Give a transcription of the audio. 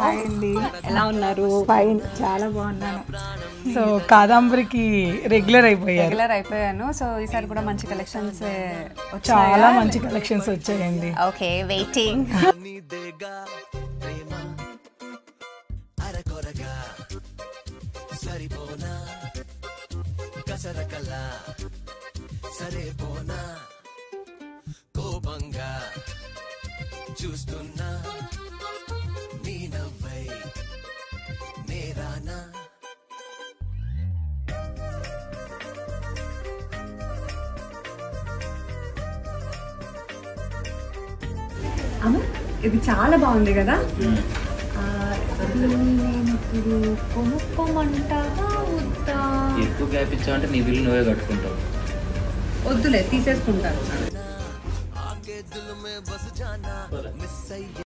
Hi అండి, ఎలా ఉన్నారు? ఫైన్, చాలా బాగున్నాను. సో కాదంబరికి రెగ్యులర్ అయిపోయాను. సో ఈసారి కూడా మంచి కలెక్షన్స్ చాలా మంచి కలెక్షన్స్ వచ్చాయండి. Okay, waiting. చూస్తున్నా నీ నవ్వై నేరానా ఇది చాలా బాగుంది కదా. నేను ఇప్పుడు కొనుక్కోమంటావా వద్దా? ఎక్కువ గ్యాప్ ఇచ్చావంటే నీ బిల్లు నువ్వే కట్టుకుంటావు. వద్దులే, తీసేసుకుంటాను.